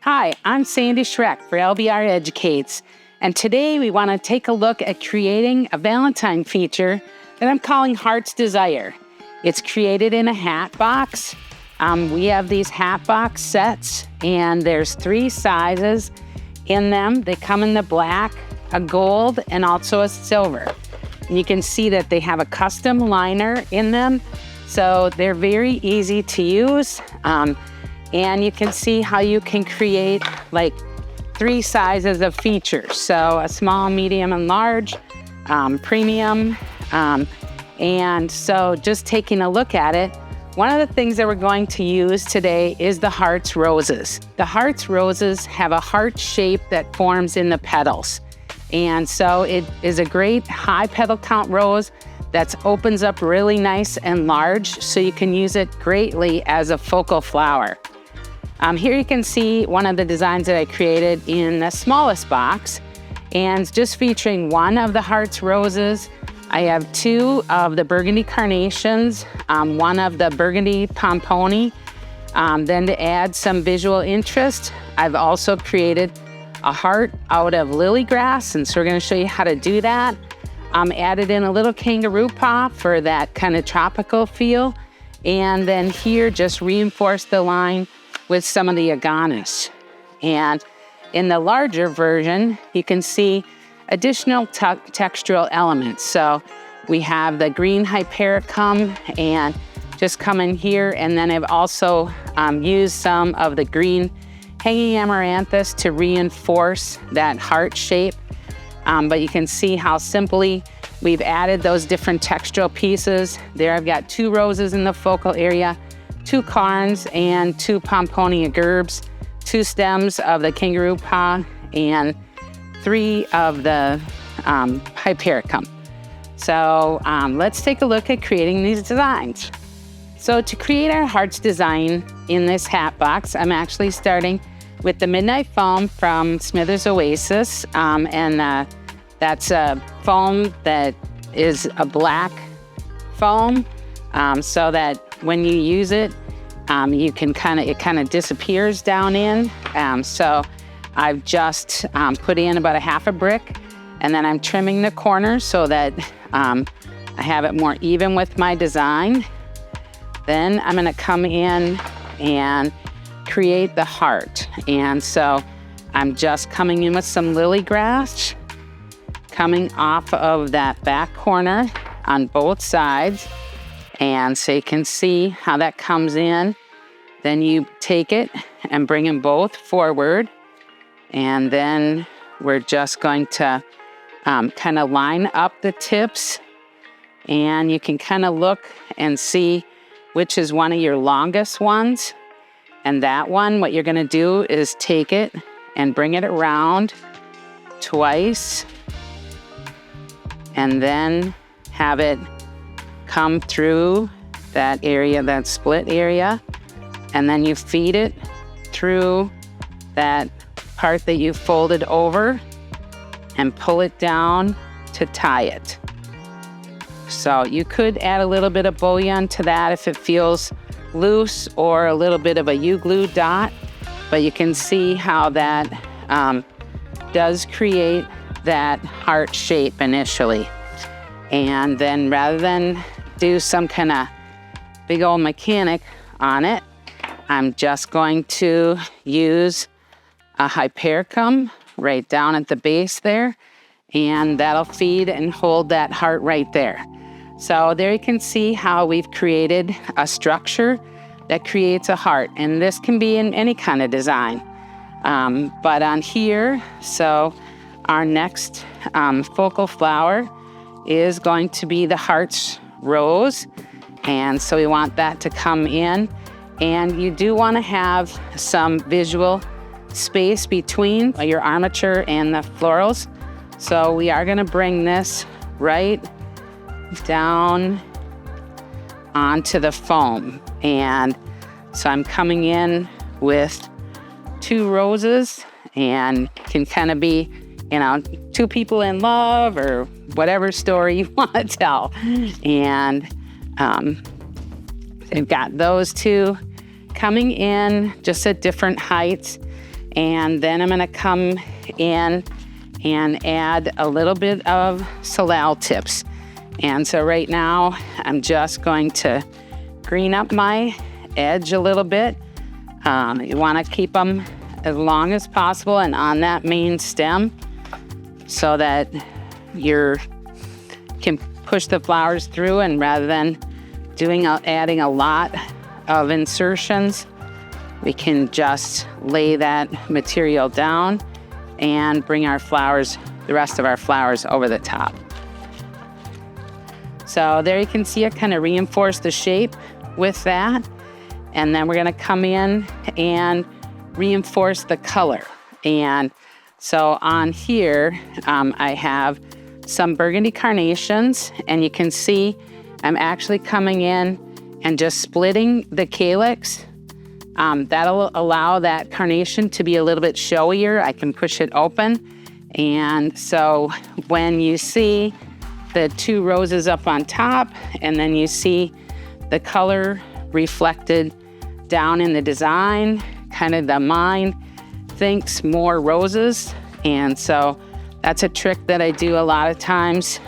Hi, I'm Sandy Schroeck for LBR Educates, and today we want to take a look at creating a Valentine feature that I'm calling Heart's Desire. It's created in a hat box. We have these hat box sets, and there's 3 sizes in them. They come in the black, a gold, and also a silver. And you can see that they have a custom liner in them, so they're very easy to use. And you can see how you can create like 3 sizes of features. So a small, medium, and large, premium. And so just taking a look at it, one of the things that we're going to use today is the Heart's Roses. The Heart's Roses have a heart shape that forms in the petals. And so it is a great high petal count rose that opens up really nice and large, so you can use it greatly as a focal flower. Here you can see one of the designs that I created in the smallest box, and just featuring one of the Heart's Roses. I have 2 of the burgundy carnations, one of the burgundy pomponi. Then to add some visual interest, I've also created a heart out of lily grass, and so we're going to show you how to do that. Added in a little kangaroo paw for that kind of tropical feel, and then here just reinforced the line with some of the aganis. And in the larger version, you can see additional textural elements. So we have the green hypericum and just come in here, and then I've also used some of the green hanging amaranthus to reinforce that heart shape. But you can see how simply we've added those different textural pieces. There I've got 2 roses in the focal area, 2 carns and 2 pomponia gerbs, 2 stems of the kangaroo paw, and 3 of the hypericum. So let's take a look at creating these designs. So to create our Heart's design in this hat box, I'm actually starting with the Midnight Foam from Smithers Oasis, and that's a foam that is a black foam, so that when you use it, it kind of disappears down in. So I've just put in about a half a brick, and then I'm trimming the corners so that I have it more even with my design. Then I'm going to come in and create the heart. And so I'm just coming in with some lily grass, coming off of that back corner on both sides. And so you can see how that comes in. Then you take it and bring them both forward. And then we're just going to kind of line up the tips. And you can kind of look and see which is one of your longest ones. And that one, what you're going to do is take it and bring it around twice. And then have it come through that area, that split area, and then you feed it through that part that you folded over and pull it down to tie it. So you could add a little bit of bouillon to that if it feels loose, or a little bit of a U-glue dot, but you can see how that does create that heart shape initially. And then rather than do some kind of big old mechanic on it, I'm just going to use a hypericum right down at the base there, and that'll feed and hold that heart right there. So there you can see how we've created a structure that creates a heart, and this can be in any kind of design. But on here, so our next focal flower is going to be the Heart's Rose, and so we want that to come in, and you do want to have some visual space between your armature and the florals. So we are going to bring this right down onto the foam, and so I'm coming in with 2 roses, and can kind of be, 2 people in love or whatever story you want to tell. And I've got those 2 coming in just at different heights. And then I'm gonna come in and add a little bit of Floral tips. And so right now, I'm just going to green up my edge a little bit. You wanna keep them as long as possible and on that main stem so that you can push the flowers through, and rather than adding a lot of insertions, we can just lay that material down and bring the rest of our flowers over the top. So there you can see it kind of reinforce the shape with that. And then we're gonna come in and reinforce the color. And so on here, I have some burgundy carnations, and you can see I'm actually coming in and just splitting the calyx. That'll allow that carnation to be a little bit showier. I can push it open. And so when you see the two roses up on top, and then you see the color reflected down in the design, kind of the mind thinks more roses. And so that's a trick that I do a lot of times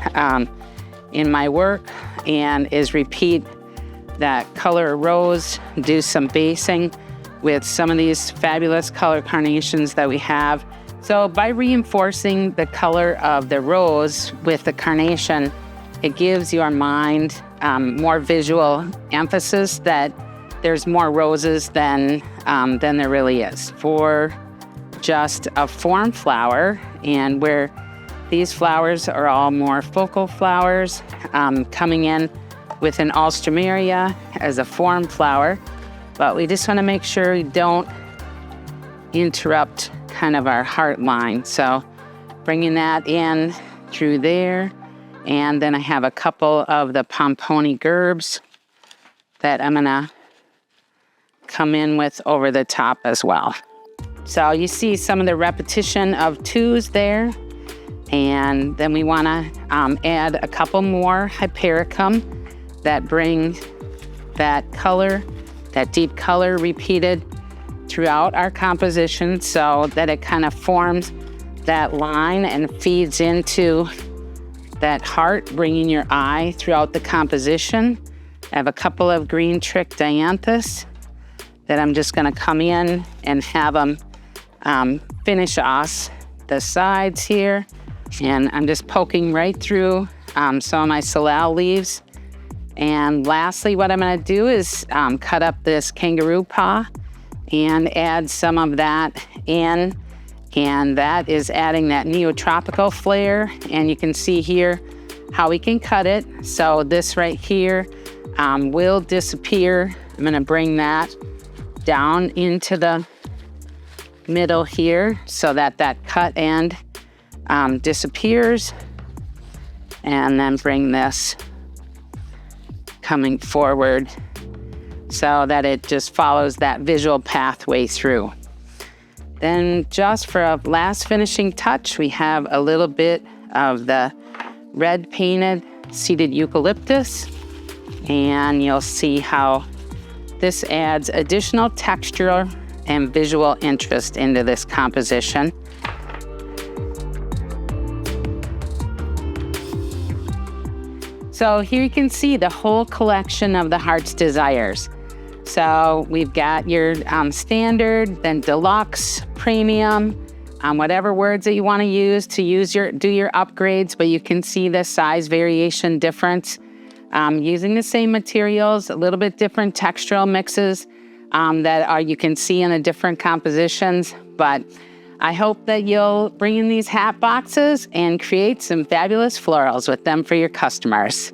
in my work, and is repeat that color rose, do some basing with some of these fabulous color carnations that we have. So by reinforcing the color of the rose with the carnation, it gives your mind more visual emphasis that there's more roses than there really is for just a form flower. And where these flowers are all more focal flowers, coming in with an alstroemeria as a form flower. But we just want to make sure we don't interrupt kind of our heart line. So bringing that in through there. And then I have a couple of the pomponi gerbs that I'm gonna come in with over the top as well. So you see some of the repetition of twos there. And then we wanna add a couple more hypericum that bring that color, that deep color repeated throughout our composition so that it kind of forms that line and feeds into that heart, bringing your eye throughout the composition. I have a couple of green trick dianthus that I'm just gonna come in and have them finish off the sides here. And I'm just poking right through some of my Floral leaves. And lastly, what I'm gonna do is cut up this kangaroo paw and add some of that in. And that is adding that neotropical flair. And you can see here how we can cut it. So this right here will disappear. I'm gonna bring that down into the middle here so that that cut end disappears. And then bring this coming forward so that it just follows that visual pathway through. Then just for a last finishing touch, we have a little bit of the red painted seeded eucalyptus, and you'll see how this adds additional texture and visual interest into this composition. So here you can see the whole collection of the Heart's Desires. So we've got your standard, then deluxe, premium, whatever words that you want to use do your upgrades, but you can see the size variation difference. Using the same materials, a little bit different textural mixes you can see in the different compositions. But I hope that you'll bring in these hat boxes and create some fabulous florals with them for your customers.